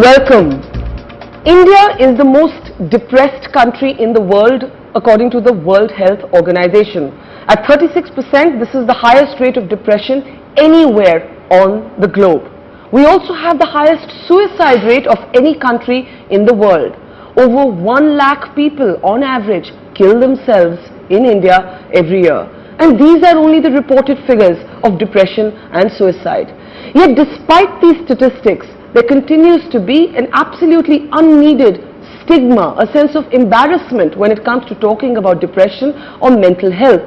welcome. India is the most depressed country in the world according to the World Health Organization. At 36%, this is the highest rate of depression anywhere on the globe. We also have the highest suicide rate of any country in the world. Over 1 lakh people on average kill themselves in India every year. And these are only the reported figures of depression and suicide. Yet despite these statistics, there continues to be an absolutely unneeded stigma, a sense of embarrassment when it comes to talking about depression or mental health.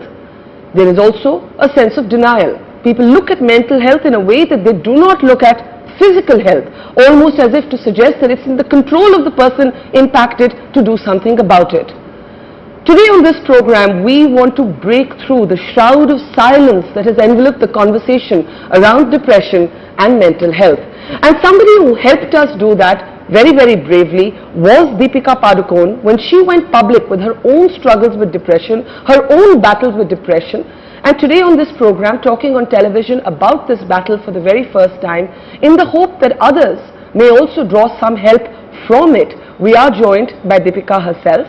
There is also a sense of denial. People look at mental health in a way that they do not look at physical health, almost as if to suggest that it's in the control of the person impacted to do something about it. Today on this program, we want to break through the shroud of silence that has enveloped the conversation around depression and mental health. And somebody who helped us do that very, very bravely was Deepika when she went public with her own struggles with depression, her own battles with depression. And today on this program, talking on television about this battle for the very first time, in the hope that others may also draw some help from it, we are joined by Deepika herself.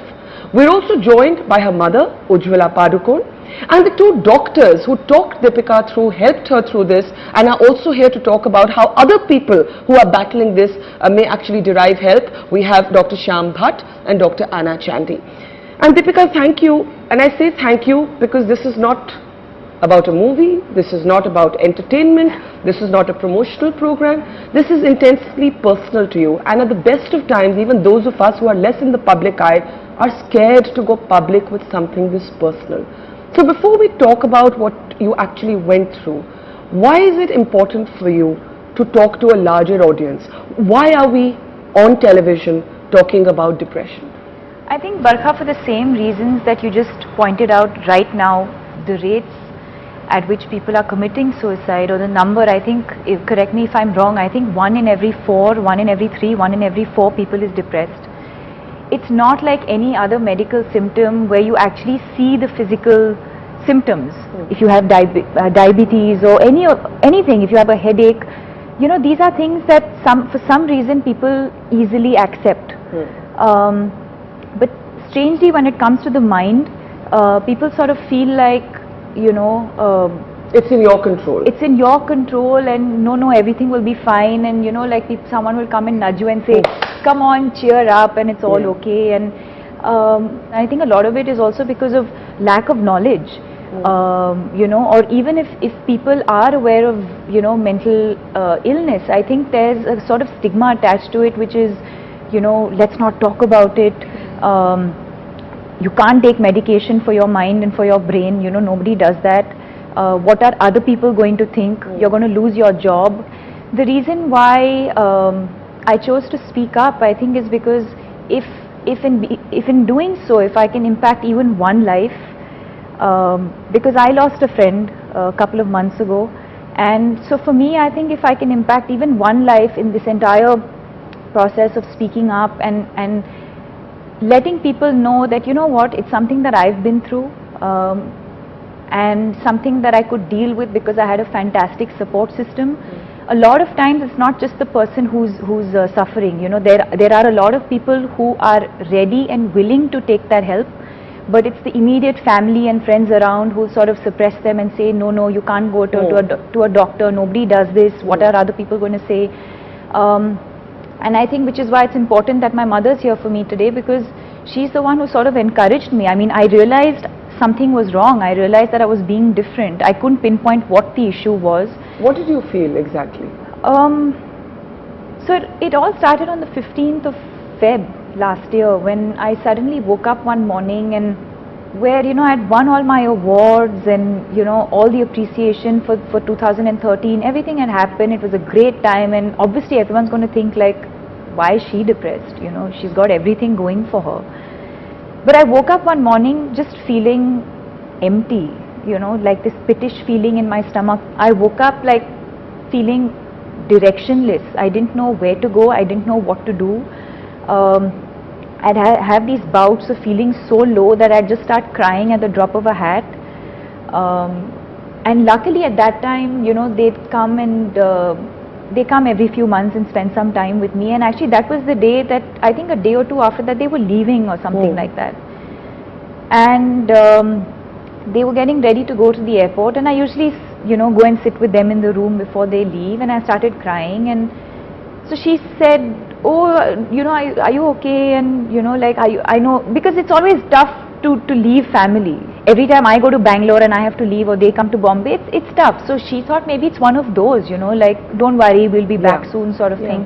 We're also joined by her mother, Ujjwala Padukone, and the two doctors who talked Deepika through, helped her through this, and are also here to talk about how other people who are battling this may actually derive help. We have Dr. Shyam Bhatt and Dr. Anna Chandy. And Deepika, thank you. And I say thank you because this is not about a movie, this is not about entertainment, this is not a promotional program, this is intensely personal to you. And at the best of times, even those of us who are less in the public eye are scared to go public with something this personal. So before we talk about what you actually went through, why is it important for you to talk to a larger audience? Why are we on television talking about depression? I think, Barkha, for the same reasons that you just pointed out right now, the rates at which people are committing suicide, or the number, I think, correct me if I'm wrong, I think 1 in every 4, 1 in every 3, 1 in every 4 people is depressed. It's not like any other medical symptom where you actually see the physical symptoms. If you have diabetes or anything, if you have a headache, you know, these are things that for some reason people easily accept. But strangely, when it comes to the mind, people sort of feel like, you know, it's in your control. It's in your control, and no, everything will be fine, and you know, like someone will come and nudge you and say, come on, cheer up, and it's all okay. And I think a lot of it is also because of lack of knowledge, you know, or even if people are aware of, you know, mental illness, I think there's a sort of stigma attached to it, which is, you know, let's not talk about it. You can't take medication for your mind and for your brain, you know, nobody does that. What are other people going to think? You're going to lose your job. The reason why I chose to speak up, I think, is because if in doing so, if I can impact even one life, because I lost a friend a couple of months ago, and so for me, I think if I can impact even one life in this entire process of speaking up and letting people know that, you know what, it's something that I've been through, and something that I could deal with because I had a fantastic support system. A lot of times it's not just the person who's suffering, you know, there are a lot of people who are ready and willing to take that help, but it's the immediate family and friends around who sort of suppress them and say, no, you can't go to a doctor, nobody does this, what are other people going to say? And I think which is why it's important that my mother's here for me today, because she's the one who sort of encouraged me. I mean, I realized something was wrong. I realized that I was being different. I couldn't pinpoint what the issue was. What did you feel exactly? So it all started on the 15th of Feb last year, when I suddenly woke up one morning and where, you know, I'd won all my awards and, you know, all the appreciation for 2013, everything had happened. It was a great time, and obviously everyone's going to think like, why is she depressed? You know, she's got everything going for her. But I woke up one morning just feeling empty, you know, like this pittish feeling in my stomach. I woke up like feeling directionless. I didn't know where to go. I didn't know what to do. I'd have these bouts of feeling so low that I'd just start crying at the drop of a hat. And luckily at that time, you know, they'd come and they come every few months and spend some time with me, and actually that was the day that, I think a day or two after that, they were leaving or something like that. And they were getting ready to go to the airport, and I usually, go and sit with them in the room before they leave, and I started crying. And so she said, oh, are you okay? And I know, because it's always tough to leave family. Every time I go to Bangalore and I have to leave, or they come to Bombay, it's tough. So she thought maybe it's one of those, don't worry, we'll be back soon sort of thing.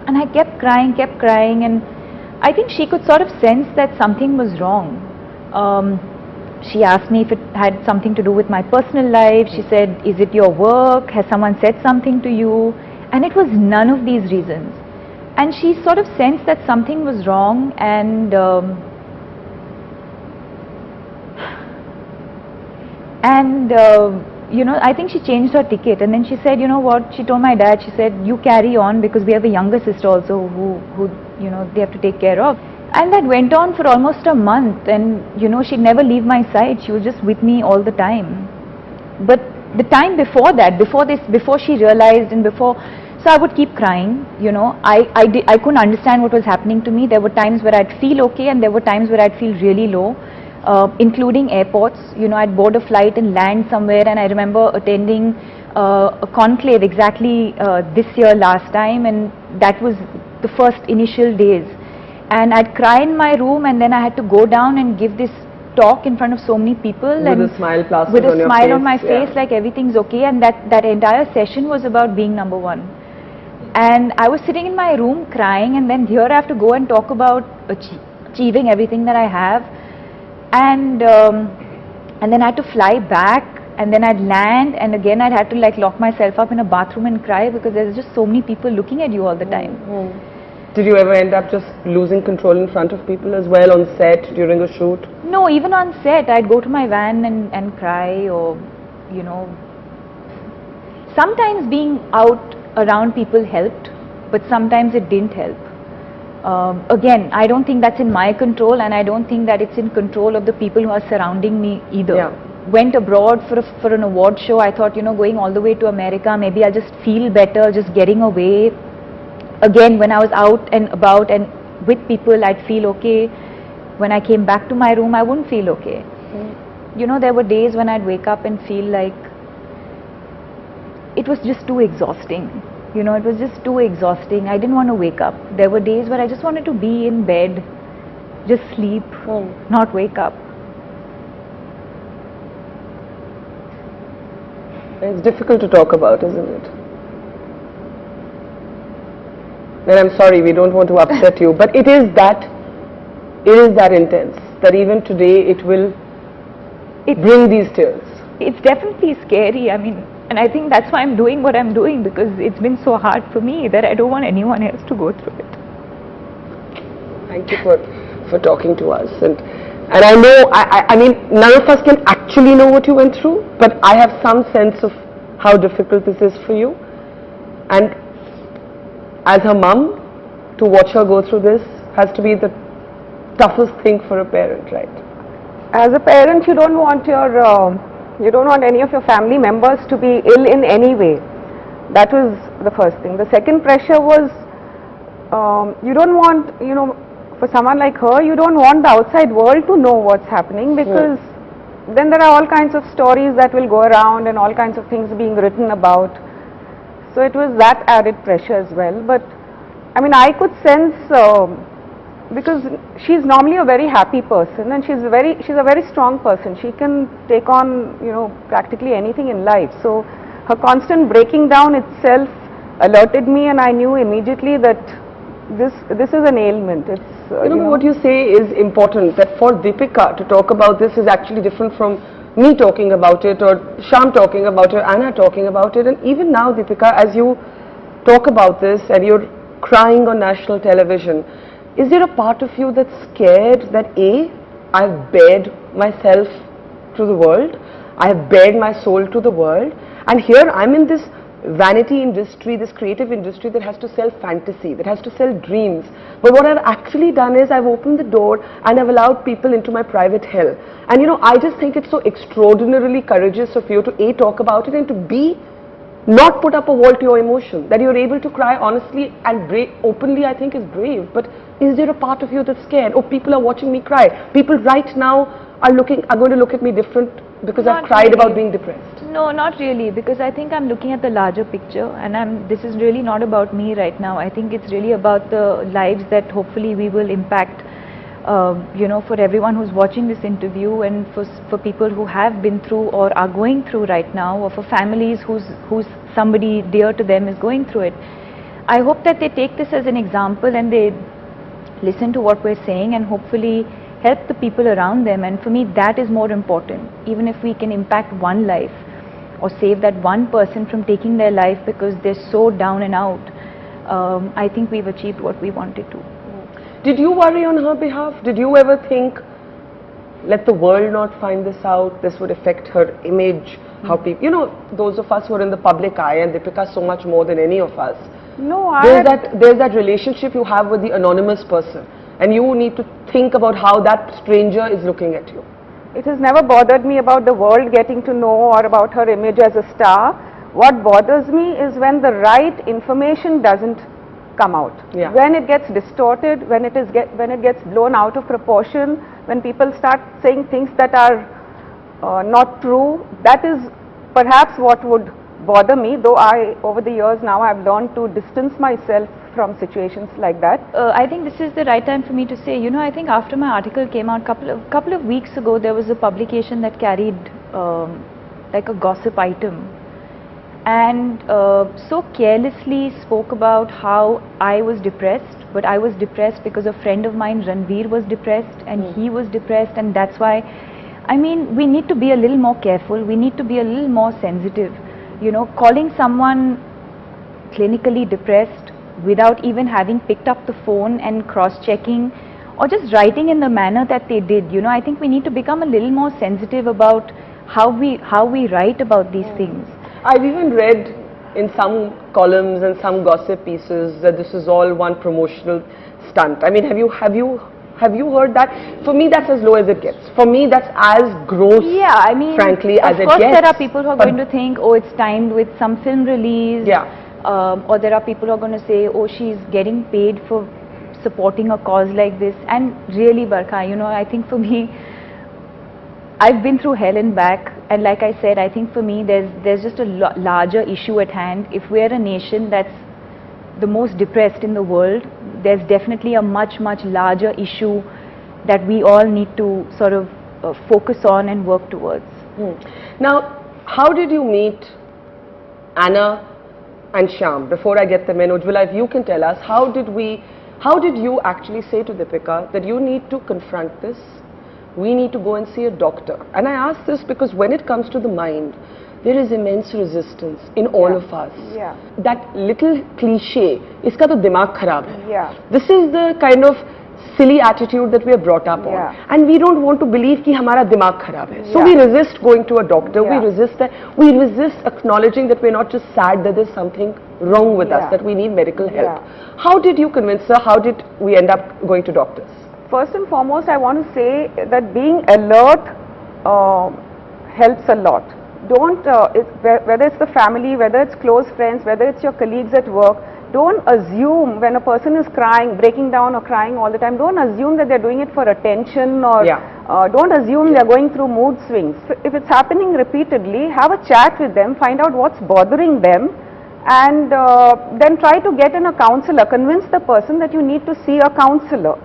And I kept crying, and I think she could sort of sense that something was wrong. She asked me if it had something to do with my personal life. She said, is it your work? Has someone said something to you? And it was none of these reasons. And she sort of sensed that something was wrong, and I think she changed her ticket. And then she said, you know what, she told my dad, she said, you carry on, because we have a younger sister also who they have to take care of. And that went on for almost a month, and she'd never leave my side. She was just with me all the time. But the time before that, before she realized, and so I would keep crying, I couldn't understand what was happening to me. There were times where I'd feel okay, and there were times where I'd feel really low, including airports. I'd board a flight and land somewhere, and I remember attending a conclave exactly this year last time, and that was the first initial days. And I'd cry in my room, and then I had to go down and give this talk in front of so many people, with a smile plastered on your face. With a smile on my face, like everything's okay. And that entire session was about being number one. And I was sitting in my room crying, and then here I have to go and talk about achieving everything that I have. And then I had to fly back, and then I'd land, and again I'd have to lock myself up in a bathroom and cry, because there's just so many people looking at you all the time. Did you ever end up just losing control in front of people as well, on set, during a shoot? No, even on set, I'd go to my van and cry, or, sometimes being out around people helped, but sometimes it didn't help. Again, I don't think that's in my control, and I don't think that it's in control of the people who are surrounding me either. Went abroad for an award show. I thought, going all the way to America, maybe I'll just feel better, just getting away. Again, when I was out and about and with people, I'd feel okay. When I came back to my room, I wouldn't feel okay. There were days when I'd wake up and feel like it was just too exhausting. It was just too exhausting. I didn't want to wake up. There were days where I just wanted to be in bed, just sleep, not wake up. It's difficult to talk about, isn't it? And I'm sorry, we don't want to upset you, but it is that intense, that even today it will bring these tears. It's definitely scary. I mean, and I think that's why I'm doing what I'm doing, because it's been so hard for me that I don't want anyone else to go through it. Thank you for talking to us. And I know, I mean, none of us can actually know what you went through, but I have some sense of how difficult this is for you. And as her mum, to watch her go through this has to be the toughest thing for a parent, right? As a parent, you don't want any of your family members to be ill in any way. That was the first thing. The second pressure was, you don't want, for someone like her, you don't want the outside world to know what's happening, because then there are all kinds of stories that will go around and all kinds of things being written about. So it was that added pressure as well. But I mean, I could sense, because she's normally a very happy person, and she's a very strong person. She can take on, practically anything in life. So her constant breaking down itself alerted me, and I knew immediately that this is an ailment. It's what you say is important, that for Deepika to talk about this is actually different from me talking about it, or Sham talking about it, Anna talking about it. And even now, Deepika, as you talk about this and you're crying on national television, is there a part of you that's scared that I've bared myself to the world, I have bared my soul to the world, and here I'm in this vanity industry, this creative industry that has to sell fantasy, that has to sell dreams, but what I've actually done is I've opened the door and I've allowed people into my private hell. And I just think it's so extraordinarily courageous of you to talk about it, and to B, not put up a wall to your emotion, that you're able to cry honestly and openly, I think is brave. But is there a part of you that's scared? Oh, people are watching me cry. People right now are going to look at me different because I've cried about being depressed. No, not really, because I think I'm looking at the larger picture, and this is really not about me right now. I think it's really about the lives that hopefully we will impact, for everyone who's watching this interview, and for people who have been through or are going through right now, or for families who's somebody dear to them is going through it. I hope that they take this as an example and they listen to what we're saying and hopefully help the people around them. And for me, that is more important. Even if we can impact one life or save that one person from taking their life because they're so down and out, I think we've achieved what we wanted to. Did you worry on her behalf? Did you ever think, let the world not find this out, this would affect her image, how people, those of us who are in the public eye, and Deepika so much more than any of us. No, there's that relationship you have with the anonymous person, and you need to think about how that stranger is looking at you. It has never bothered me about the world getting to know or about her image as a star. What bothers me is when the right information doesn't come out. Yeah. When it gets distorted, when it gets blown out of proportion, when people start saying things that are not true, that is perhaps what would bother me, though over the years now I've learned to distance myself from situations like that. I think this is the right time for me to say, I think after my article came out couple of weeks ago, there was a publication that carried like a gossip item, and so carelessly spoke about how I was depressed, but I was depressed because a friend of mine, Ranveer, was depressed, and he was depressed, and that's why, I mean, we need to be a little more careful, we need to be a little more sensitive. Calling someone clinically depressed without even having picked up the phone and cross-checking, or just writing in the manner that they did, I think we need to become a little more sensitive about how we write about these things. I've even read in some columns and some gossip pieces that this is all one promotional stunt. I mean, have you heard that? For me, that's as low as it gets. For me, that's as gross, I mean, frankly, as it gets. Of course, there are people who are going to think, oh, it's timed with some film release. Yeah. Or there are people who are going to say, oh, she's getting paid for supporting a cause like this. And really, Barkha, I think for me, I've been through hell and back, and like I said, I think for me there's just a larger issue at hand. If we're a nation that's the most depressed in the world, there's definitely a much larger issue that we all need to sort of focus on and work towards. Now, how did you meet Anna and Shyam? Before I get them in, Ujjwala, if you can tell us, how did you actually say to Deepika that you need to confront this? We need to go and see a doctor. And I ask this because when it comes to the mind, there is immense resistance in all of us. Yeah. That little cliche, iska to dimag kharab hai. Yeah. This is the kind of silly attitude that we are brought up on. And we don't want to believe ki hamara dimag kharab hai. So we resist going to a doctor, we resist acknowledging that we're not just sad, that there's something wrong with us, that we need medical help. How did you convince her? How did we end up going to doctors? First and foremost, I want to say that being alert helps a lot. Don't, whether it's the family, whether it's close friends, whether it's your colleagues at work, don't assume when a person is crying, breaking down or crying all the time, don't assume that they're doing it for attention, or don't assume they're going through mood swings. So if it's happening repeatedly, have a chat with them, find out what's bothering them, and then try to get in a counselor. Convince the person that you need to see a counselor.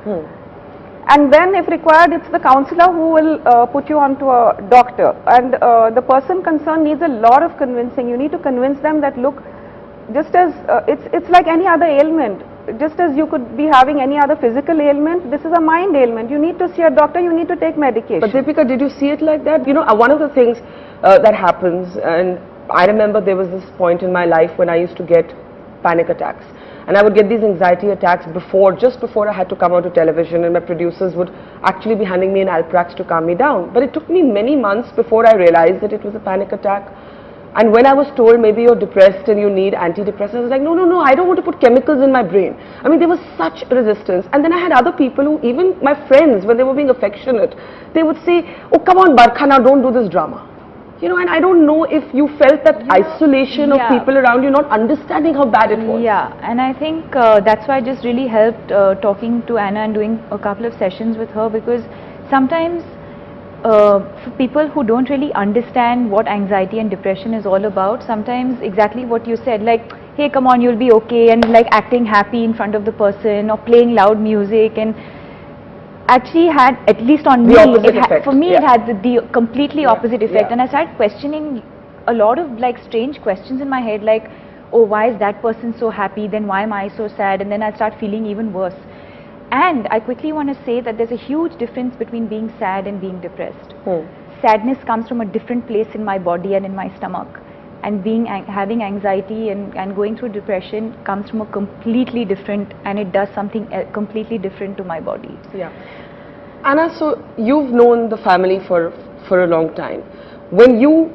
And then if required, it's the counselor who will put you on to a doctor. And the person concerned needs a lot of convincing. You need to convince them that, look, just as it's like any other ailment, just as you could be having any other physical ailment, this is a mind ailment. You need to see a doctor, you need to take medication. But Deepika, did you see it like that? One of the things that happens, and I remember there was this point in my life when I used to get panic attacks. And I would get these anxiety attacks just before I had to come onto television, and my producers would actually be handing me an Alprax to calm me down. But it took me many months before I realized that it was a panic attack. And when I was told maybe you're depressed and you need antidepressants, I was like, no, I don't want to put chemicals in my brain. I mean, there was such resistance. And then I had other people who, even my friends, when they were being affectionate, they would say, oh, come on, Barkha, now don't do this drama. You know, and I don't know if you felt that isolation of yeah. people around you, not understanding how bad it was. Yeah, and I think that's why I just really helped talking to Anna and doing a couple of sessions with her, because sometimes for people who don't really understand what anxiety and depression is all about, sometimes exactly what you said, like, hey, come on, you'll be okay, and like acting happy in front of the person or playing loud music, and actually had, at least on me, for me it had the completely opposite effect. And I started questioning a lot of like strange questions in my head, like, oh, why is that person so happy, then why am I so sad, and then I start feeling even worse. And I quickly want to say that there's a huge difference between being sad and being depressed. Sadness comes from a different place in my body and in my stomach, and having anxiety and going through depression comes from a completely different, and it does something completely different to my body. Yeah. Anna, so you've known the family for a long time. When you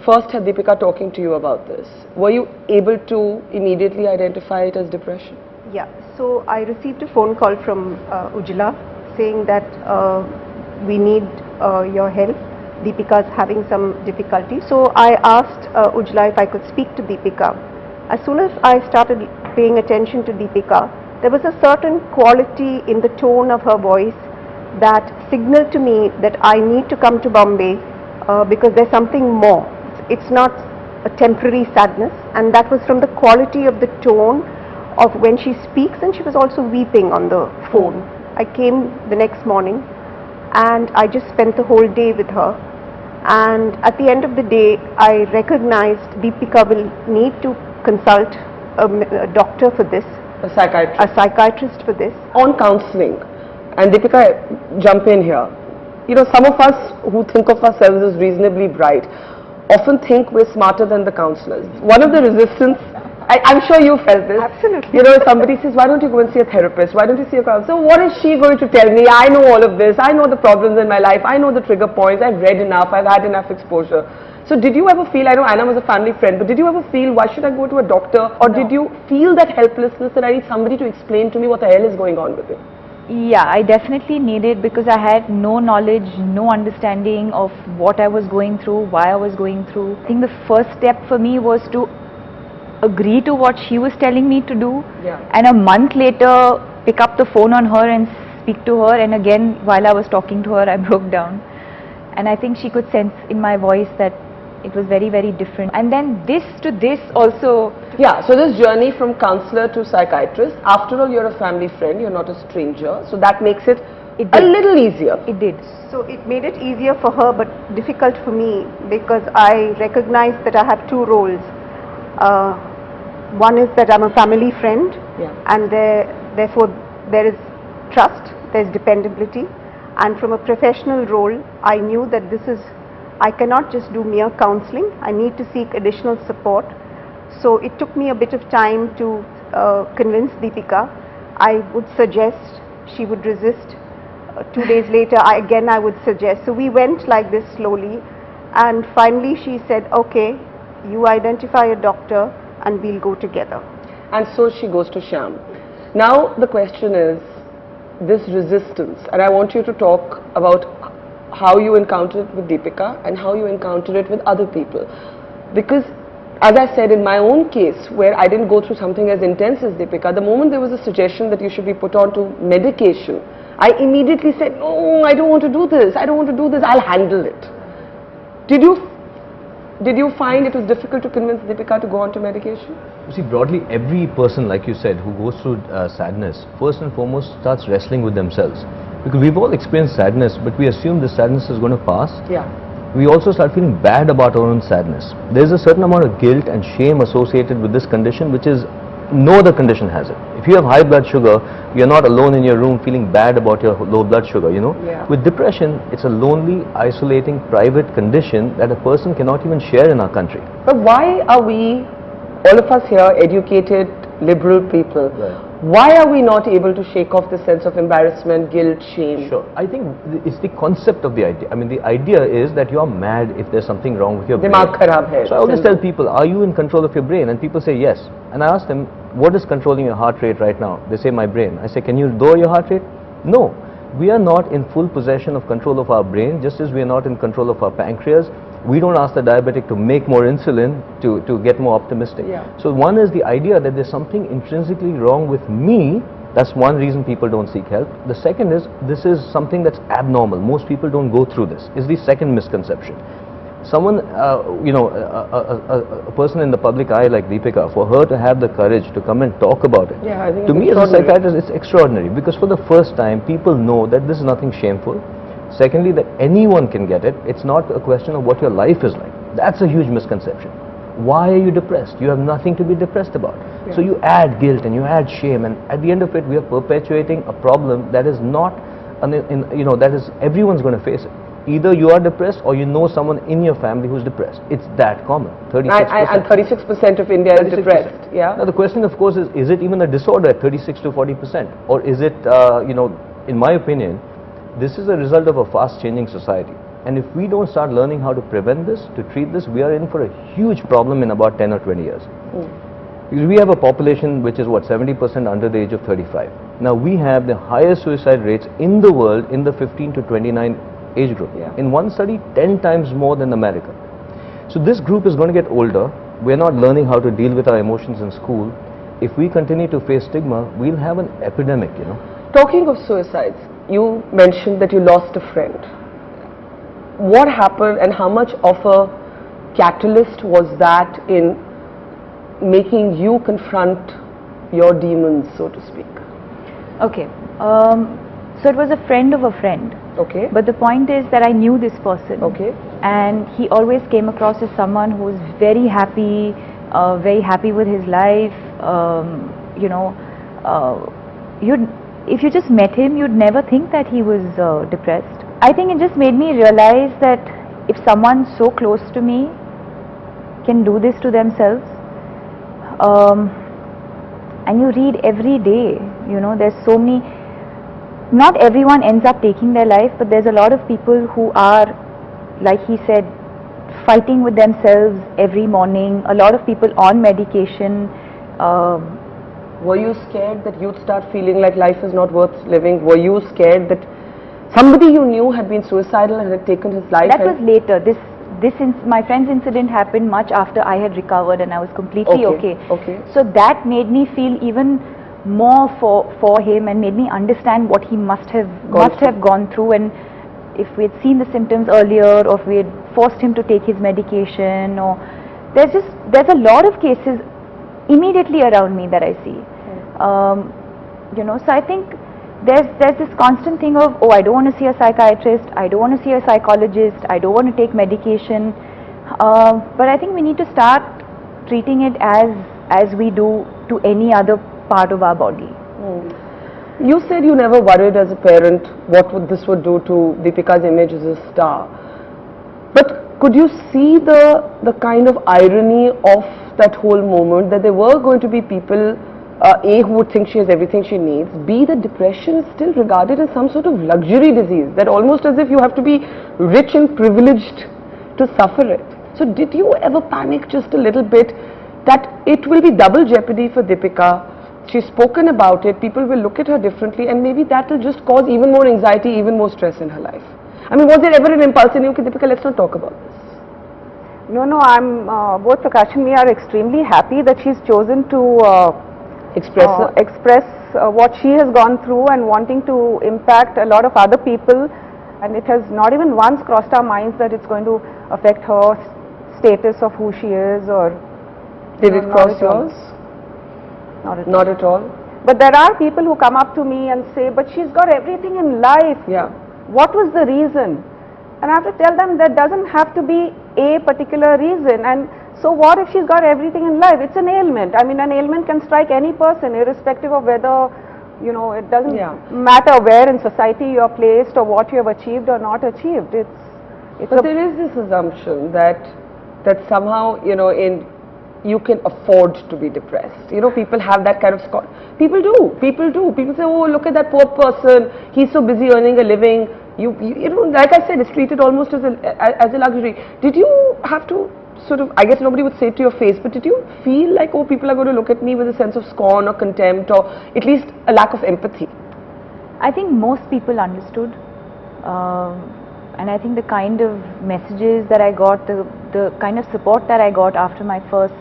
first had Deepika talking to you about this, were you able to immediately identify it as depression? Yeah, so I received a phone call from Ujjwala saying that we need your help. Deepika is having some difficulty. So I asked Ujjwala if I could speak to Deepika. As soon as I started paying attention to Deepika, there was a certain quality in the tone of her voice that signaled to me that I need to come to Bombay because there's something more. It's not a temporary sadness, and that was from the quality of the tone of when she speaks, and she was also weeping on the phone. I came the next morning and I just spent the whole day with her, and at the end of the day I recognized Deepika will need to consult a doctor for this, A psychiatrist. a psychiatrist for this. On counseling, and Deepika, jump in here. You know, some of us who think of ourselves as reasonably bright often think we're smarter than the counselors. One of the resistance, I'm sure you felt this. Absolutely. You know, if somebody says, why don't you go and see a therapist? Why don't you see a counselor? So what is she going to tell me? I know all of this. I know the problems in my life. I know the trigger points. I've read enough. I've had enough exposure. So did you ever feel, I know Anna was a family friend, but did you ever feel, why should I go to a doctor? Or did you feel that helplessness that I need somebody to explain to me what the hell is going on with it? Yeah, I definitely needed, because I had no knowledge, no understanding of what I was going through, why I was going through. I think the first step for me was to agree to what she was telling me to do, and a month later pick up the phone on her and speak to her, and again while I was talking to her I broke down, and I think she could sense in my voice that it was very, very different. And then this to this also. Yeah, so this journey from counselor to psychiatrist, after all you're a family friend, you're not a stranger, so that makes it a little easier. It did. So it made it easier for her but difficult for me, because I recognized that I have two roles. One is that I'm a family friend, and therefore there is trust, there's dependability, and from a professional role I knew that I cannot just do mere counseling, I need to seek additional support. So it took me a bit of time to convince Deepika. I would suggest, she would resist. 2 days later I would suggest. So we went like this slowly, and finally she said, okay, you identify a doctor and we'll go together. And so she goes to Shyam. Now the question is, this resistance, and I want you to talk about how you encountered it with Deepika and how you encountered it with other people. Because as I said, in my own case, where I didn't go through something as intense as Deepika, the moment there was a suggestion that you should be put on to medication, I immediately said, no, I don't want to do this, I don't want to do this, I'll handle it. Did you find it was difficult to convince Deepika to go on to medication? You see, broadly, every person, like you said, who goes through sadness, first and foremost starts wrestling with themselves. Because we've all experienced sadness, but we assume the sadness is going to pass. Yeah. We also start feeling bad about our own sadness. There's a certain amount of guilt and shame associated with this condition, which is no other condition has it. If you have high blood sugar, you're not alone in your room feeling bad about your low blood sugar, you know. Yeah. With depression, it's a lonely, isolating, private condition that a person cannot even share in our country. But why are we, all of us here, educated, liberal people, why are we not able to shake off the sense of embarrassment, guilt, shame? Sure. I think it's the concept of the idea. I mean, the idea is that you are mad if there's something wrong with your brain. Dimag kharab hai. So I always tell people, are you in control of your brain? And people say yes. And I ask them, what is controlling your heart rate right now? They say, my brain. I say, can you lower your heart rate? No. We are not in full possession of control of our brain, just as we are not in control of our pancreas. We don't ask the diabetic to make more insulin to get more optimistic. Yeah. So one is the idea that there's something intrinsically wrong with me. That's one reason people don't seek help. The second is, this is something that's abnormal. Most people don't go through this, is the second misconception. Someone, a person in the public eye like Deepika, for her to have the courage to come and talk about it, Yeah, I think to it's me as a extraordinary. psychiatrist, it's extraordinary, because for the first time people know that this is nothing shameful. Secondly, that anyone can get it. It's not a question of what your life is like. That's a huge misconception. Why are you depressed? You have nothing to be depressed about. Yeah. So you add guilt and you add shame, and at the end of it we are perpetuating a problem that is not, that is, everyone's going to face it. Either you are depressed or you know someone in your family who's depressed. It's that common. 36%. And 36% of India is 36%. depressed. Yeah. Now the question, of course, is it even a disorder at 36 to 40%, or is it, in my opinion, this is a result of a fast-changing society. And if we don't start learning how to prevent this, to treat this, we are in for a huge problem in about 10 or 20 years. Because we have a population which is, what, 70% under the age of 35. Now we have the highest suicide rates in the world in the 15 to 29 age group. Yeah. In one study, 10 times more than America. So this group is going to get older. We're not learning how to deal with our emotions in school. If we continue to face stigma, we'll have an epidemic, Talking of suicides, you mentioned that you lost a friend. What happened and how much of a catalyst was that in making you confront your demons, so to speak? Okay. So it was a friend of a friend. Okay. But the point is that I knew this person. Okay. And he always came across as someone who was very happy with his life. If you just met him, you'd never think that he was depressed. I think it just made me realize that if someone so close to me can do this to themselves, and you read every day, there's so many, not everyone ends up taking their life, but there's a lot of people who are, like he said, fighting with themselves every morning, a lot of people on medication. Were you scared that you'd start feeling like life is not worth living? Were you scared that somebody you knew had been suicidal and had taken his life? That was later. My friend's incident happened much after I had recovered and I was completely okay. So that made me feel even more for him and made me understand what he must have gone through, and if we had seen the symptoms earlier, or if we had forced him to take his medication, or there's a lot of cases immediately around me that I see. So I think there's this constant thing of, I don't want to see a psychiatrist, I don't want to see a psychologist, I don't want to take medication, but I think we need to start treating it as we do to any other part of our body. You said you never worried as a parent what this would do to Deepika's image as a star, but could you see the kind of irony of that whole moment, that there were going to be people, A, who would think she has everything she needs, B, that depression is still regarded as some sort of luxury disease, that almost as if you have to be rich and privileged to suffer it. So did you ever panic just a little bit that it will be double jeopardy for Deepika? She's spoken about it, people will look at her differently, and maybe that will just cause even more anxiety, even more stress in her life. I mean, was there ever an impulse in you, Deepika, let's not talk about this? No, I'm, both Prakash and me are extremely happy that she's chosen to express what she has gone through and wanting to impact a lot of other people, and it has not even once crossed our minds that it's going to affect her status of who she is, or... Did it cross yours? Not at all. But there are people who come up to me and say, but she's got everything in life. Yeah. What was the reason? And I have to tell them that doesn't have to be a particular reason. And so what if she's got everything in life? It's an ailment. I mean, an ailment can strike any person, irrespective of whether, it doesn't matter where in society you are placed or what you have achieved or not achieved. But there is this assumption that somehow, you can afford to be depressed. People have that kind of People do. People say, oh, look at that poor person. He's so busy earning a living. Like I said, it's treated almost as a luxury. Did you have to sort of, I guess nobody would say it to your face, but did you feel like, oh, people are going to look at me with a sense of scorn or contempt, or at least a lack of empathy? I think most people understood. And I think the kind of messages that I got, the kind of support that I got after my first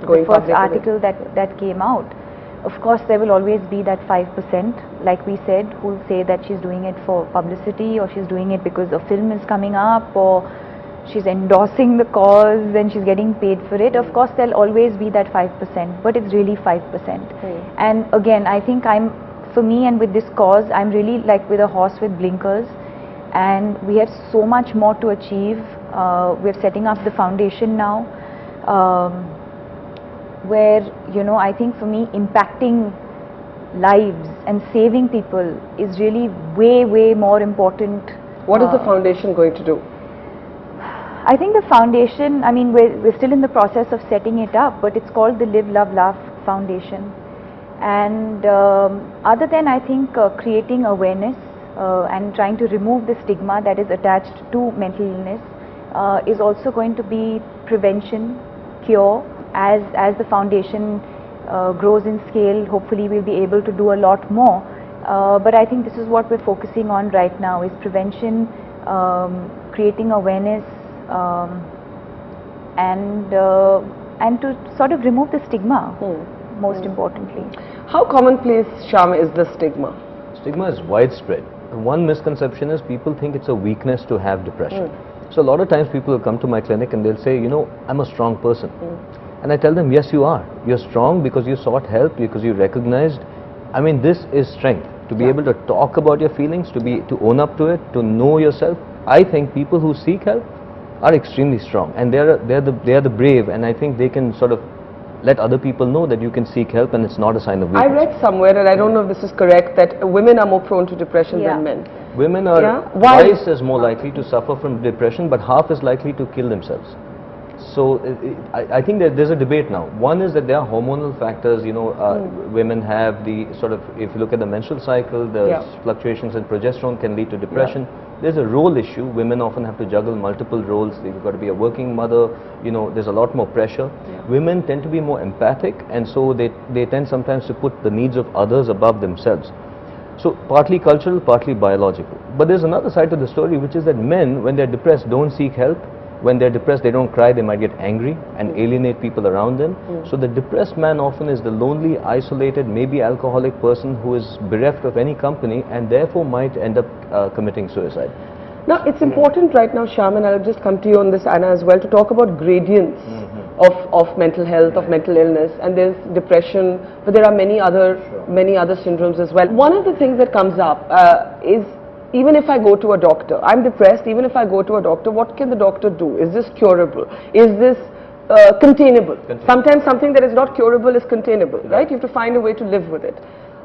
Going public with it. article that came out, of course there will always be that 5%, like we said, who will say that she's doing it for publicity, or she's doing it because a film is coming up, or she's endorsing the cause and she's getting paid for it. Of course there'll always be that 5%, but it's really 5%. And again, I think for me and with this cause, I'm really like with a horse with blinkers, and we have so much more to achieve. We're setting up the foundation now, where, you know, I think for me impacting lives and saving people is really way more important. What is the foundation going to do? I think the foundation, I mean, we're still in the process of setting it up, but it's called the Live, Love, Laugh Foundation. And other than, I think, creating awareness and trying to remove the stigma that is attached to mental illness, is also going to be prevention, cure. As the foundation grows in scale, hopefully we'll be able to do a lot more. But I think this is what we're focusing on right now, is prevention, creating awareness, and to sort of remove the stigma, most importantly. How commonplace, Shyam, is the stigma? Stigma is widespread. One misconception is people think it's a weakness to have depression. So a lot of times people will come to my clinic and they'll say, you know, I'm a strong person. And I tell them, yes, you are. You're strong because you sought help, because you recognized. I mean, this is strength. To be able to talk about your feelings, to own up to it, to know yourself. I think people who seek help are extremely strong, and they are the brave, and I think they can sort of let other people know that you can seek help and it's not a sign of weakness. I read somewhere, and I don't know if this is correct, that women are more prone to depression than men. Women are twice as more likely to suffer from depression, but half as likely to kill themselves. So I think that there's a debate now. One is that there are hormonal factors, you know, women have the sort of, if you look at the menstrual cycle, the fluctuations in progesterone can lead to depression. There's a role issue. Women often have to juggle multiple roles. They've got to be a working mother, you know, there's a lot more pressure. Women tend to be more empathic, and so they tend sometimes to put the needs of others above themselves. So partly cultural, partly biological. But there's another side to the story, which is that men, when they're depressed, don't seek help. When they're depressed, they don't cry, they might get angry and alienate people around them. So the depressed man often is the lonely, isolated, maybe alcoholic person who is bereft of any company and therefore might end up committing suicide. Now, it's important right now, Shyam, and I'll just come to you on this, Anna, as well, to talk about gradients of mental health, of mental illness, and there's depression, but there are many other syndromes as well. One of the things that comes up is, even if I go to a doctor, I'm depressed, even if I go to a doctor, what can the doctor do? Is this curable? Is this containable? Sometimes something that is not curable is containable, right? You have to find a way to live with it.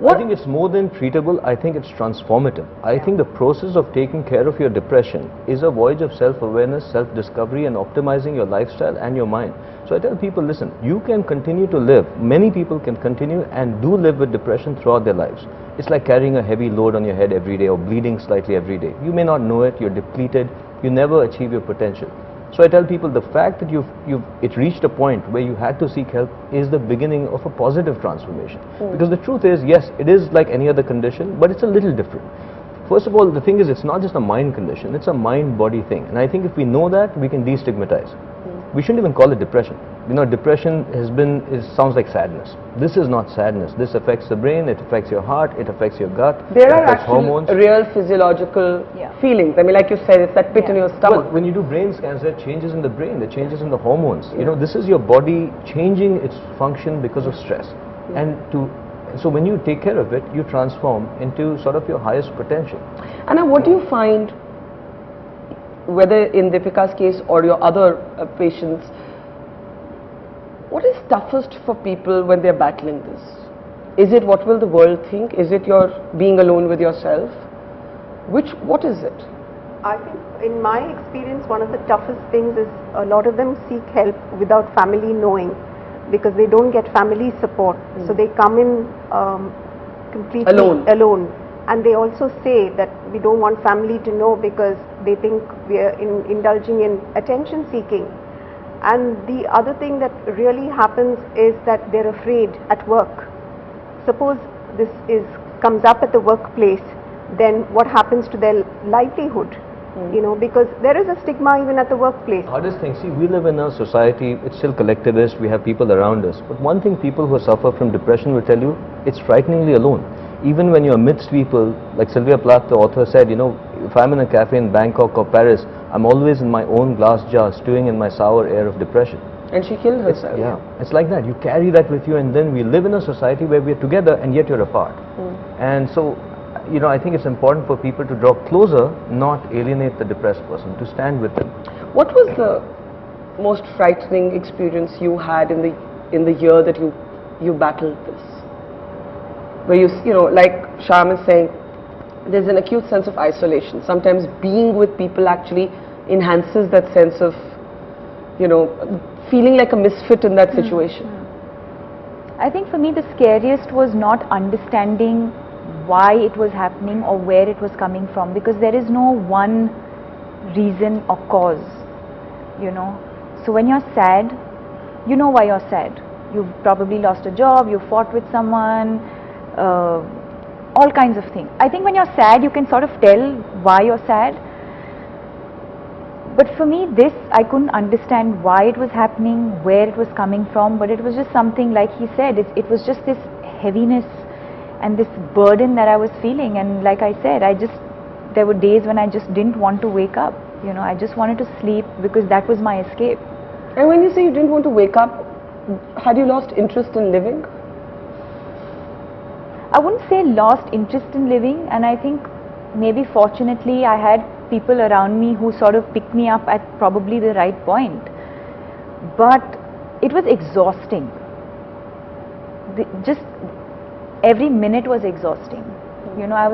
I think it's more than treatable, I think it's transformative. I think the process of taking care of your depression is a voyage of self-awareness, self-discovery, and optimizing your lifestyle and your mind. So I tell people, listen, you can continue to live. Many people can continue and do live with depression throughout their lives. It's like carrying a heavy load on your head every day or bleeding slightly every day. You may not know it, you're depleted, you never achieve your potential. So I tell people the fact that it reached a point where you had to seek help is the beginning of a positive transformation. Because the truth is, yes, it is like any other condition, but it's a little different. First of all, the thing is, it's not just a mind condition, it's a mind-body thing. And I think if we know that, we can destigmatize. We shouldn't even call it depression. You know, depression sounds like sadness. This is not sadness. This affects the brain, it affects your heart, it affects your gut, there are affects actually hormones. Real physiological feelings. I mean, like you said, it's that pit in your stomach. Well, when you do brain scans, there are changes in the brain, there are changes in the hormones. You know, this is your body changing its function because of stress. So when you take care of it, you transform into sort of your highest potential. Anna, what do you find, whether in Deepika's case or your other patients, what is toughest for people when they're battling this? Is it what will the world think? Is it your being alone with yourself? What is it? I think in my experience, one of the toughest things is a lot of them seek help without family knowing, because they don't get family support. So they come in completely alone. And they also say that we don't want family to know because they think we are indulging in attention seeking. And the other thing that really happens is that they're afraid at work. Suppose this comes up at the workplace, then what happens to their livelihood? you know, because there is a stigma even at the workplace. Hardest thing, see, we live in a society, it's still collectivist, we have people around us. But one thing people who suffer from depression will tell you, it's frighteningly alone. Even when you're amidst people, like Sylvia Plath, the author, said, you know, if I'm in a cafe in Bangkok or Paris, I'm always in my own glass jar, stewing in my sour air of depression. And she killed herself. Yeah, it's like that. You carry that with you, and then we live in a society where we're together and yet you're apart. And so, you know, I think it's important for people to draw closer, not alienate the depressed person, to stand with them. What was the most frightening experience you had in the year that you battled this? Where you know, like Shyam is saying, there's an acute sense of isolation. Sometimes being with people actually enhances that sense of, you know, feeling like a misfit in that situation. I think for me the scariest was not understanding why it was happening or where it was coming from, because there is no one reason or cause, you know. So when you're sad, you know why you're sad. You've probably lost a job, you fought with someone, all kinds of things. I think when you're sad, you can sort of tell why you're sad. But for me, this, I couldn't understand why it was happening, where it was coming from, but it was just something, like he said, it was just this heaviness and this burden that I was feeling. And like I said, there were days when I just didn't want to wake up, you know, I just wanted to sleep because that was my escape. And when you say you didn't want to wake up, had you lost interest in living? I wouldn't say lost interest in living, and I think maybe fortunately I had people around me who sort of picked me up at probably the right point. But it was exhausting. Just every minute was exhausting. You know, I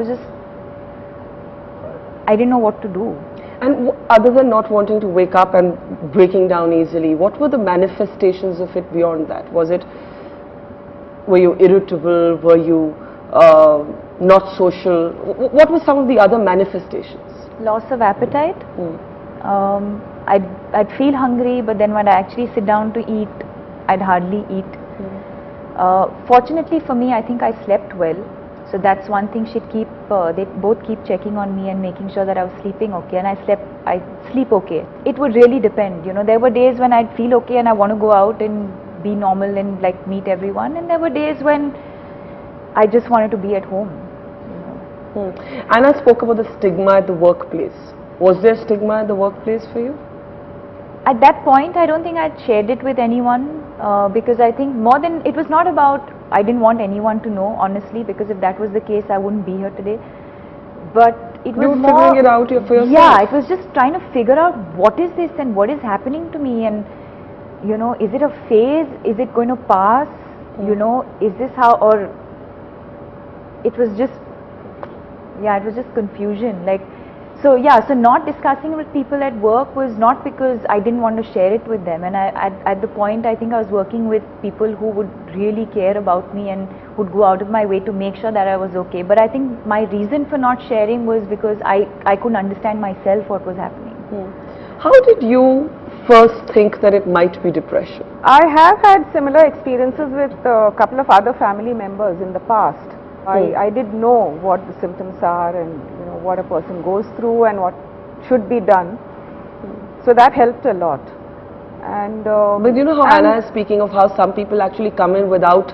didn't know what to do. And other than not wanting to wake up and breaking down easily, what were the manifestations of it beyond that? Were you irritable? Were you not social? What were some of the other manifestations? Loss of appetite. I'd feel hungry, but then when I actually sit down to eat, I'd hardly eat. Fortunately for me, I think I slept well. So that's one thing they both keep checking on me and making sure that I was sleeping okay, and I sleep okay. It would really depend, you know. There were days when I'd feel okay and I want to go out and be normal and like meet everyone, and there were days when I just wanted to be at home. Anna spoke about the stigma at the workplace. Was there stigma at the workplace for you? At that point, I don't think I'd shared it with anyone, because I think it was not about, I didn't want anyone to know, honestly, because if that was the case, I wouldn't be here today. But it was more figuring it out for yourself. Yeah, it was just trying to figure out what is this and what is happening to me, and you know, is it a phase? Is it going to pass? You know, is this how? Or it was just confusion. Like, so not discussing with people at work was not because I didn't want to share it with them, and at the point I think I was working with people who would really care about me and would go out of my way to make sure that I was okay. But I think my reason for not sharing was because I couldn't understand myself what was happening. How did you first think that it might be depression? I have had similar experiences with a couple of other family members in the past. I did know what the symptoms are and you know what a person goes through and what should be done. So that helped a lot. And but you know how Anna is speaking of how some people actually come in without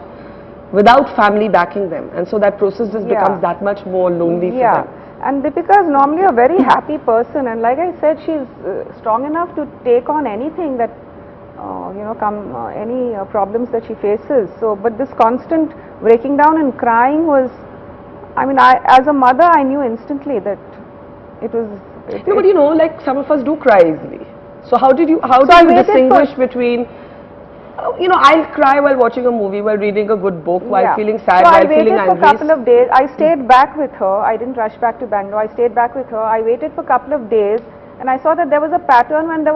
family backing them, and so that process just becomes that much more lonely for them. And Deepika is normally a very happy person, and like I said, she's strong enough to take on anything that any problems that she faces. So, but this constant breaking down and crying was, I mean, as a mother, I knew instantly that it was. No, but you know, like some of us do cry easily. So how do you distinguish between? You know, I'll cry while watching a movie, while reading a good book, while feeling sad, while feeling angry. So I waited for a couple of days. I stayed back with her. I didn't rush back to Bangalore. I stayed back with her. I waited for a couple of days, and I saw that there was a pattern when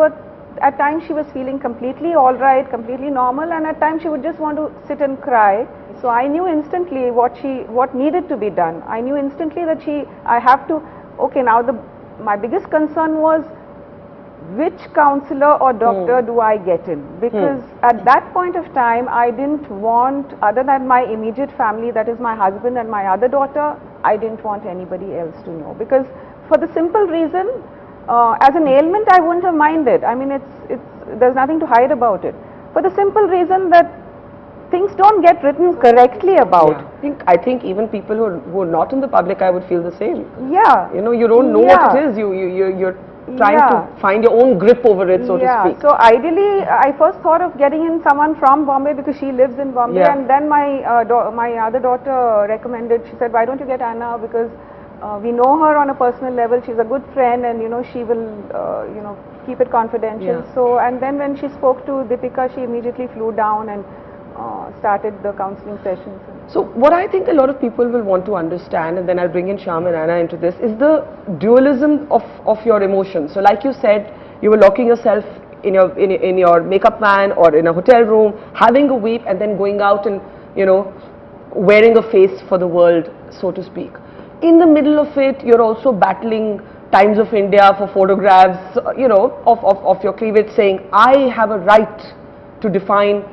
at times she was feeling completely alright, completely normal, and at times she would just want to sit and cry. So I knew instantly what needed to be done. I knew instantly that I have to, okay, now my biggest concern was which counselor or doctor do I get in, because at that point of time I didn't want, other than my immediate family, that is my husband and my other daughter, I didn't want anybody else to know, because for the simple reason As an ailment, I wouldn't have minded. I mean, there's nothing to hide about it. For the simple reason that things don't get written correctly about. I think even people who are not in the public eye would feel the same. Yeah. You know, you don't know what it is. You're trying to find your own grip over it, so to speak. So ideally, I first thought of getting in someone from Bombay because she lives in Bombay, and then my other daughter recommended. She said, "Why don't you get Anna? Because we know her on a personal level. She's a good friend, and you know she will, you know, keep it confidential." So, and then when she spoke to Deepika, she immediately flew down and started the counseling sessions. So what I think a lot of people will want to understand, and then I'll bring in Shyam and Anna into this, is the dualism of your emotions. So like you said, you were locking yourself in your makeup van or in a hotel room, having a weep, and then going out and, you know, wearing a face for the world, so to speak. In the middle of it, you're also battling Times of India for photographs, you know, of your cleavage, saying, I have a right to define.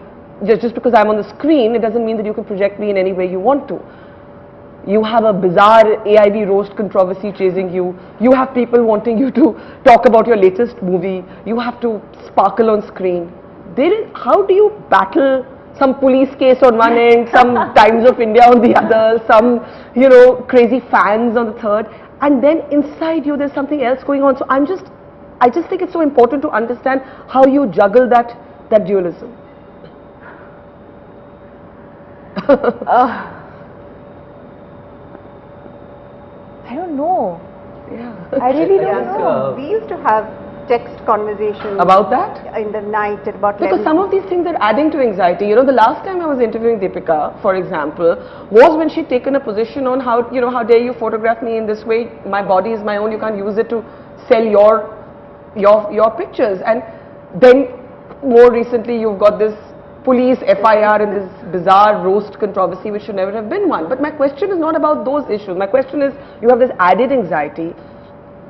Just because I'm on the screen, it doesn't mean that you can project me in any way you want to. You have a bizarre AIB roast controversy chasing you. You have people wanting you to talk about your latest movie. You have to sparkle on screen. How do you battle some police case on one end, some Times of India on the other, some, you know, crazy fans on the third, and then inside you there's something else going on. So I just think it's so important to understand how you juggle that dualism. I don't know. I really don't know. We used to have text conversations about that in the night at about because some of these things are adding to anxiety. You know, the last time I was interviewing Deepika, for example, was when she'd taken a position on how, you know, how dare you photograph me in this way, my body is my own, you can't use it to sell your pictures. And then more recently you've got this police FIR and this bizarre roast controversy which should never have been one. But my question is not about those issues. My question is, you have this added anxiety,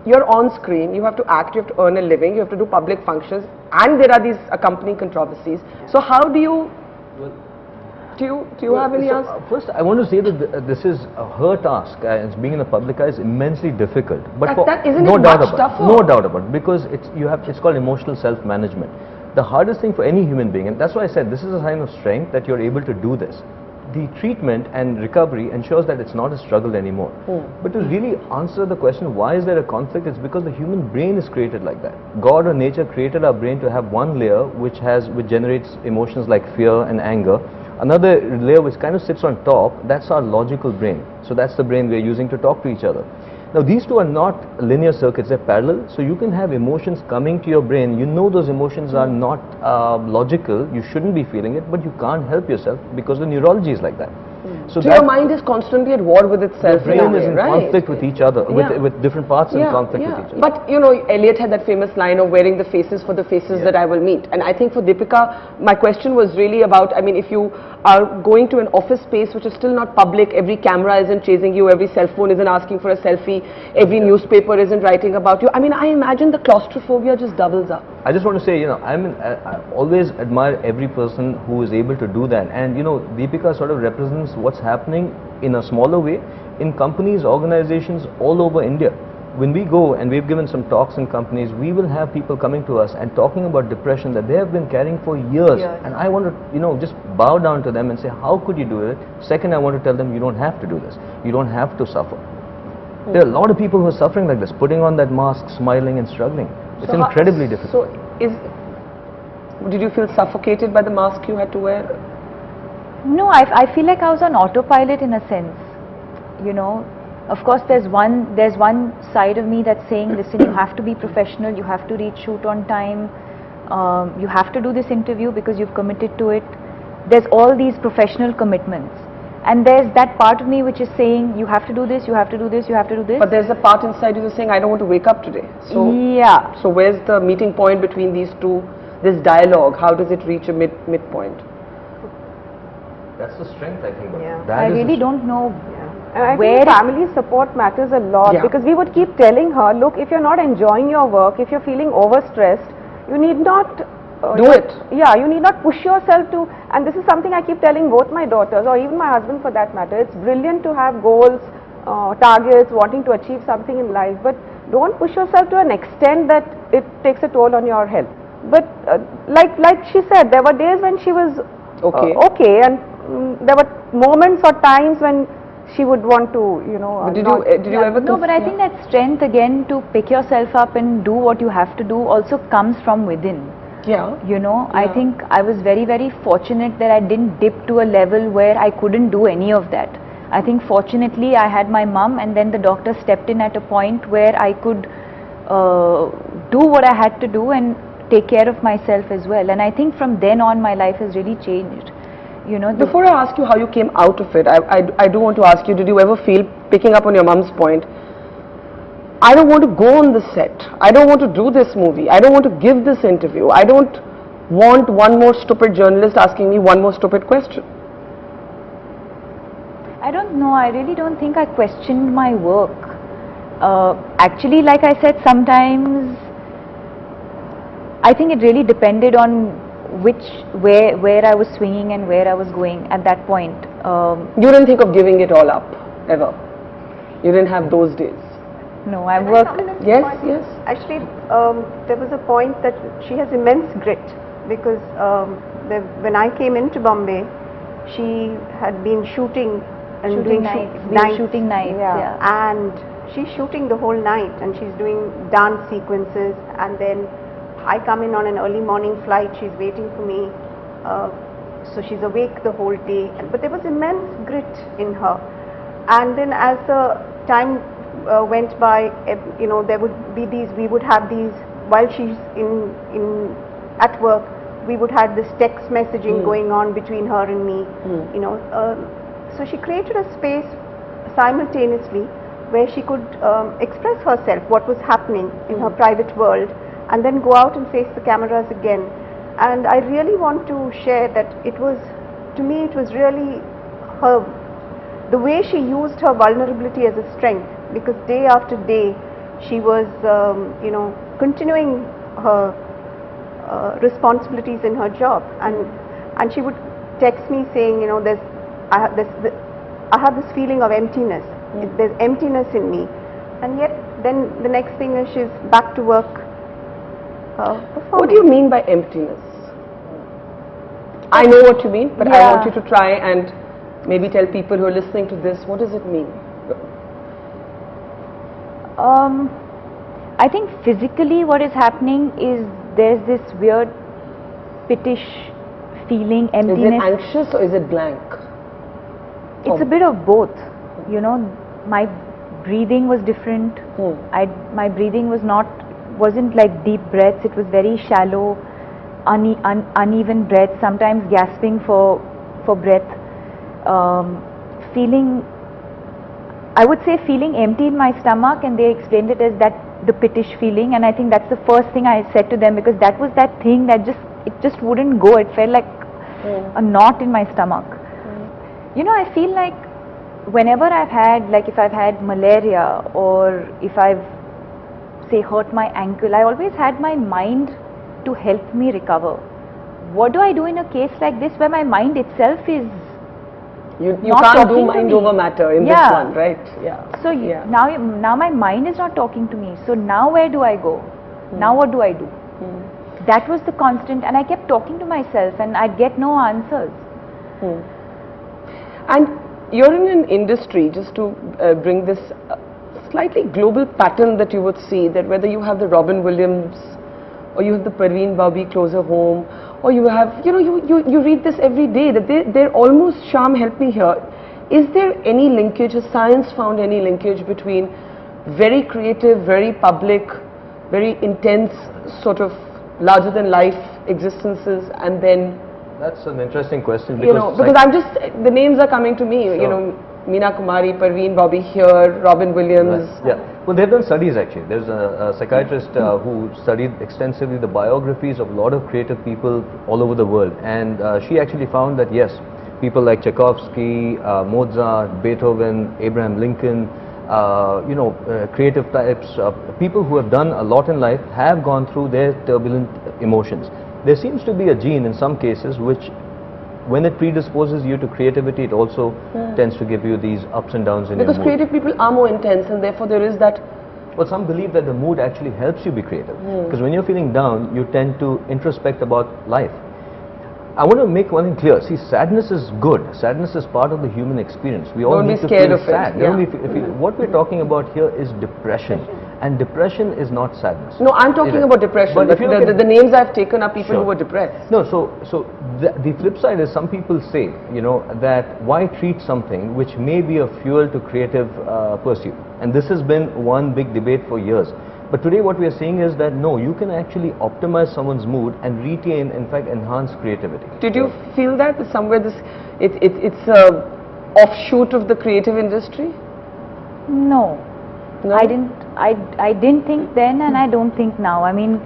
you're on screen, you have to act, you have to earn a living, you have to do public functions, and there are these accompanying controversies. So how do you have any answer? First, I want to say that this is her task, and being in the public eye is immensely difficult. But no doubt about it, because it's called emotional self-management. The hardest thing for any human being, and that's why I said this is a sign of strength that you're able to do this. The treatment and recovery ensures that it's not a struggle anymore. But to really answer the question, why is there a conflict? It's because the human brain is created like that. God or nature created our brain to have one layer which generates emotions like fear and anger. Another layer which kind of sits on top, that's our logical brain. So that's the brain we're using to talk to each other. Now these two are not linear circuits, they're parallel, so you can have emotions coming to your brain. You know those emotions are not logical, you shouldn't be feeling it, but you can't help yourself because the neurology is like that. So your mind is constantly at war with itself. The brain is in conflict with each other, with different parts in conflict with each other. But you know, Eliot had that famous line of wearing the faces for the faces that I will meet. And I think for Deepika, my question was really about, I mean, if you are going to an office space which is still not public, every camera isn't chasing you, every cell phone isn't asking for a selfie, every newspaper isn't writing about you. I mean, I imagine the claustrophobia just doubles up. I just want to say, you know, I always admire every person who is able to do that. And you know, Deepika sort of represents what's happening in a smaller way in companies, organizations all over India. When we go and we've given some talks in companies, we will have people coming to us and talking about depression that they have been carrying for years. And I want to, you know, just bow down to them and say, how could you do it? Second, I want to tell them, you don't have to do this. You don't have to suffer. There are a lot of people who are suffering like this, putting on that mask, smiling and struggling. It's incredibly difficult. So did you feel suffocated by the mask you had to wear? No, I feel like I was on autopilot in a sense, you know. Of course, there's one side of me that's saying, listen, you have to be professional, you have to reach shoot on time, you have to do this interview because you've committed to it. There's all these professional commitments. And there's that part of me which is saying, you have to do this, you have to do this, you have to do this. But there's a part inside you that's saying, I don't want to wake up today. So, so where's the meeting point between these two, this dialogue? How does it reach a midpoint? That's the strength, I think. I really don't know. And I think family support matters a lot because we would keep telling her, look, if you're not enjoying your work, if you're feeling overstressed, you need not do it. Yeah, you need not push yourself to, and this is something I keep telling both my daughters or even my husband for that matter. It's brilliant to have goals, targets, wanting to achieve something in life, but don't push yourself to an extent that it takes a toll on your health. But like she said, there were days when she was okay, and there were moments or times when she would want to, But did you ever? No, but I think that strength again to pick yourself up and do what you have to do also comes from within. Yeah. I think I was very, very fortunate that I didn't dip to a level where I couldn't do any of that. I think fortunately I had my mum, and then the doctor stepped in at a point where I could do what I had to do and take care of myself as well. And I think from then on my life has really changed. Before I ask you how you came out of it, I do want to ask you, did you ever feel, picking up on your mum's point, I don't want to go on the set, I don't want to do this movie, I don't want to give this interview, I don't want one more stupid journalist asking me one more stupid question? I don't know, I really don't think I questioned my work. Actually, like I said, sometimes I think it really depended on where I was swinging and where I was going at that point. You didn't think of giving it all up, ever? You didn't have those days? No, I Can I worked. come in at this Yes, point? yes. Actually, there was a point that she has immense grit, because when I came into Bombay, she had been shooting and doing nights. We were shooting nights, yeah. and she's shooting the whole night, and she's doing dance sequences, and then I come in on an early morning flight, she's waiting for me, so she's awake the whole day, but there was immense grit in her. And then as the time went by, there would be we would have these, while she's at work, we would have this text messaging going on between her and me, so she created a space simultaneously where she could express herself, what was happening in her private world, and then go out and face the cameras again. And I really want to share that to me it was really the way she used her vulnerability as a strength, because day after day she was continuing her responsibilities in her job, and she would text me saying, I have this feeling of emptiness, there's emptiness in me, and yet then the next thing is she's back to work. What do you mean by emptiness? I know what you mean, but I want you to try and maybe tell people who are listening to this, what does it mean? I think physically what is happening is there's this weird pittish feeling, emptiness. Is it anxious or is it blank? It's a bit of both. My breathing was different. My breathing wasn't like deep breaths. It was very shallow, uneven breaths, sometimes gasping for breath. I would say feeling empty in my stomach, and they explained it as the pittish feeling, and I think that's the first thing I said to them, because that was that thing that just wouldn't go. It felt like a knot in my stomach. I feel like whenever I've had, like if I've had malaria or if I've say hurt my ankle, I always had my mind to help me recover. What do I do in a case like this where my mind itself is you not can't do talking to mind me? over matter in this one, right? Yeah. So now my mind is not talking to me. So now where do I go? Now what do I do? That was the constant, and I kept talking to myself and I'd get no answers. And you're in an industry, just to bring this slightly global pattern that you would see, that whether you have the Robin Williams or you have the Parveen Babi Closer Home, or you have, you read this every day, that they're almost, Sham, help me here, is there any linkage, has science found any linkage between very creative, very public, very intense sort of larger than life existences, and then that's an interesting question, because because I'm just, the names are coming to me, Meena Kumari, Parveen Babi here, Robin Williams. Right. Yeah, well, they've done studies actually. There's a psychiatrist who studied extensively the biographies of a lot of creative people all over the world, and she actually found that yes, people like Tchaikovsky, Mozart, Beethoven, Abraham Lincoln, creative types, people who have done a lot in life have gone through their turbulent emotions. There seems to be a gene in some cases which, when it predisposes you to creativity, it also tends to give you these ups and downs in your mood. Because creative people are more intense, and therefore there is that Well, some believe that the mood actually helps you be creative. Because when you're feeling down, you tend to introspect about life. I want to make one thing clear. See, sadness is good. Sadness is part of the human experience. We all Don't be need to scared feel of it, sad. yeah. Don't be what we're talking about here is depression. And depression is not sadness. No, I'm talking about depression. But if you look at the names I've taken are people Sure. who were depressed. No, so the flip side is some people say, you know, that why treat something which may be a fuel to creative pursuit. And this has been one big debate for years. But today what we are seeing is that no, you can actually optimize someone's mood and retain, in fact, enhance creativity. Did you feel that somewhere it's a offshoot of the creative industry? No. No? I didn't think then, and I don't think now. I mean,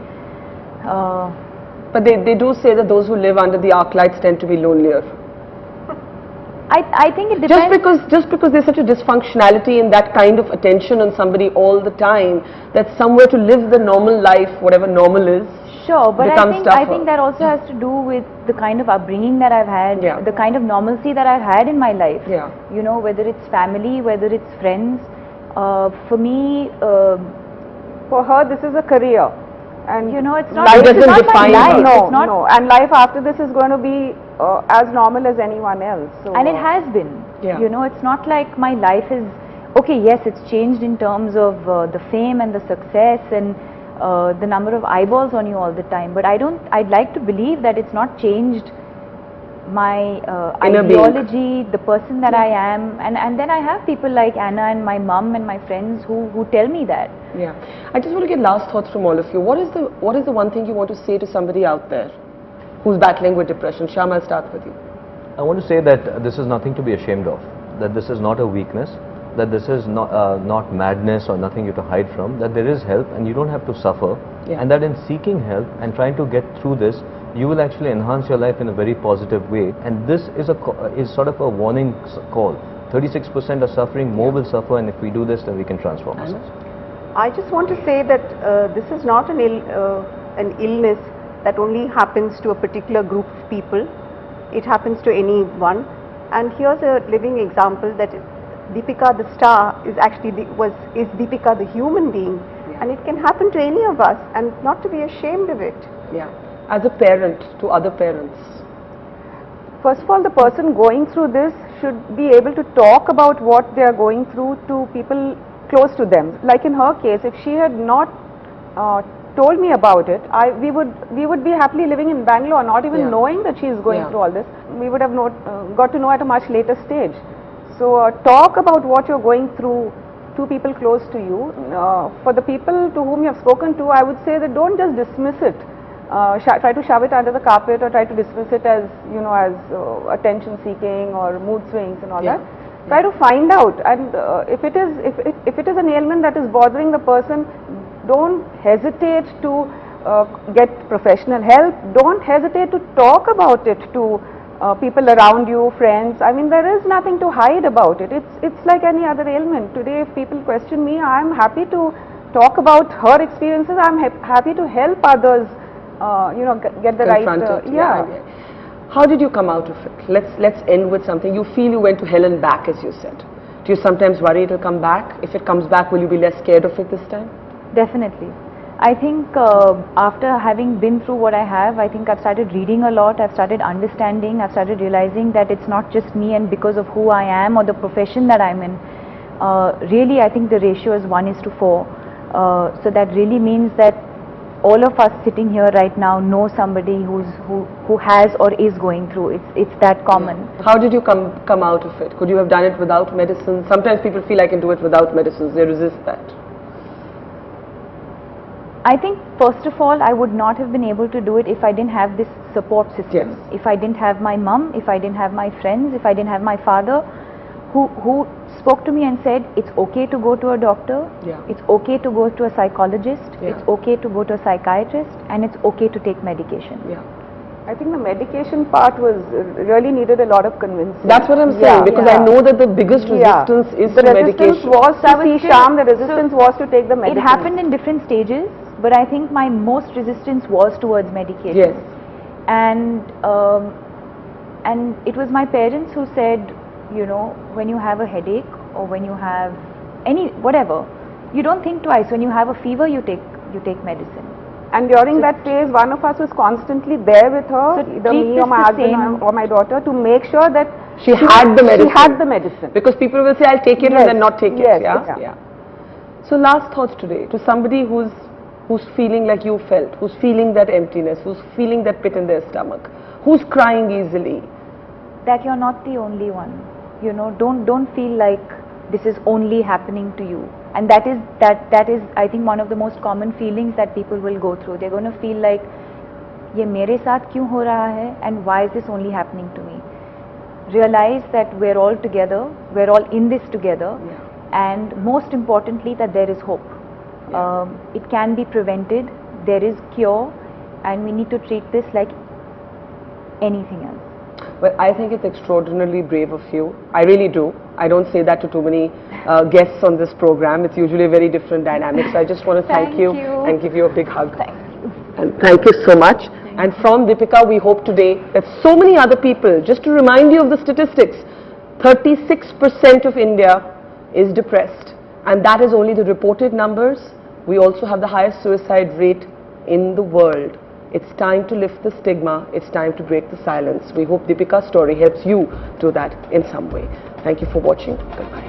But they do say that those who live under the arc lights tend to be lonelier. I think it depends. Just because there's such a dysfunctionality in that kind of attention on somebody all the time, that somewhere to live the normal life, whatever normal is, Sure, but becomes I tougher. think that also has to do with the kind of upbringing that I've had, Yeah. the kind of normalcy that I've had in my life. Yeah. You know, whether it's family, whether it's friends. For me, For her, this is a career. And you know, it's not. life doesn't it's not define my her. life. No, It's not, no. And life after this is going to be as normal as anyone else. So, and it has been. Yeah. You know, it's not like my life is okay. Yes, it's changed in terms of the fame and the success and the number of eyeballs on you all the time. But I'd like to believe that it's not changed my Inner being. ideology, the person that I am, and then I have people like Anna and my mum and my friends who tell me that. Yeah, I just want to get last thoughts from all of you. What is the one thing you want to say to somebody out there who's battling with depression? Shyam, I'll start with you. I want to say that this is nothing to be ashamed of, that this is not a weakness, that this is not madness or nothing you to hide from, that there is help and you don't have to suffer, Yeah. and that in seeking help and trying to get through this, you will actually enhance your life in a very positive way. And this is is sort of a warning call. 36% are suffering, more will suffer, and if we do this, then we can transform ourselves. I just want to say that this is not an illness that only happens to a particular group of people. It happens to anyone. And here's a living example that Deepika the star is actually Deepika the human being, and it can happen to any of us, and not to be ashamed of it. Yeah, as a parent to other parents. first of all, the person going through this should be able to talk about what they are going through to people close to them. Like in her case, if she had not told me about it, we would be happily living in Bangalore, not even Yeah. knowing that she is going Yeah. through all this. We would have got to know at a much later stage. So talk about what you're going through to people close to you. For the people to whom you have spoken to, I would say that don't just dismiss it. Try to shove it under the carpet, or try to dismiss it as, you know, as attention seeking or mood swings and all Yeah. that. Try to find out, and if it is an ailment that is bothering the person, don't hesitate to get professional help. Don't hesitate to talk about it to people around you, friends. I mean, there is nothing to hide about it. It's like any other ailment. Today, if people question me, I'm happy to talk about her experiences. I'm happy to help others, you know, get the right. Confronted. Yeah. How did you come out of it? Let's end with something. You feel you went to hell and back, as you said. Do you sometimes worry it'll come back? If it comes back, will you be less scared of it this time? Definitely. I think after having been through what I have, I think I've started reading a lot, I've started understanding, I've started realizing that it's not just me and because of who I am or the profession that I'm in. Really, I think the ratio is 1:4. So that really means that all of us sitting here right now know somebody who has or is going through. It's that common. How did you come out of it? Could you have done it without medicine? Sometimes people feel I can do it without medicines. They resist that. I think first of all, I would not have been able to do it if I didn't have this support system. Yes. If I didn't have my mum, if I didn't have my friends, if I didn't have my father, who spoke to me and said, it's okay to go to a doctor, Yeah. it's okay to go to a psychologist, Yeah. it's okay to go to a psychiatrist, and it's okay to take medication. Yeah. I think the medication part was really needed a lot of convincing. That's what I'm saying, Yeah. because I know that the biggest resistance is the to resistance medication. was So I to was see still- Shyam, the resistance was to take the medicine. It happened in different stages, but I think my most resistance was towards medication. Yes. And it was my parents who said, you know, when you have a headache or when you have whatever, you don't think twice. When you have a fever, you take medicine. And during that phase, one of us was constantly there with her, So either treat me this or my the husband same. or my daughter, to make sure that She had the medicine. She had the medicine. Because people will say, I'll take it Yes, and then not take yes, it. Yeah? yeah. Yeah. So last thoughts today to somebody who's feeling like you felt, who's feeling that emptiness, who's feeling that pit in their stomach, who's crying easily. That you're not the only one. You know, don't feel like this is only happening to you. And that is I think one of the most common feelings that people will go through. They're going to feel like, ये मेरे साथ क्यों हो रहा है, and why is this only happening to me? Realize that we're all together, we're all in this together, and most importantly that there is hope. It can be prevented, there is cure, and we need to treat this like anything else. Well, I think it's extraordinarily brave of you. I really do. I don't say that to too many guests on this program. It's usually a very different dynamic. So I just want to thank you and give you a big hug. Thank you. And thank you so much. And from Deepika, we hope today that so many other people, just to remind you of the statistics, 36% of India is depressed. And that is only the reported numbers. We also have the highest suicide rate in the world. It's time to lift the stigma. It's time to break the silence. We hope Deepika's story helps you do that in some way. Thank you for watching. Goodbye.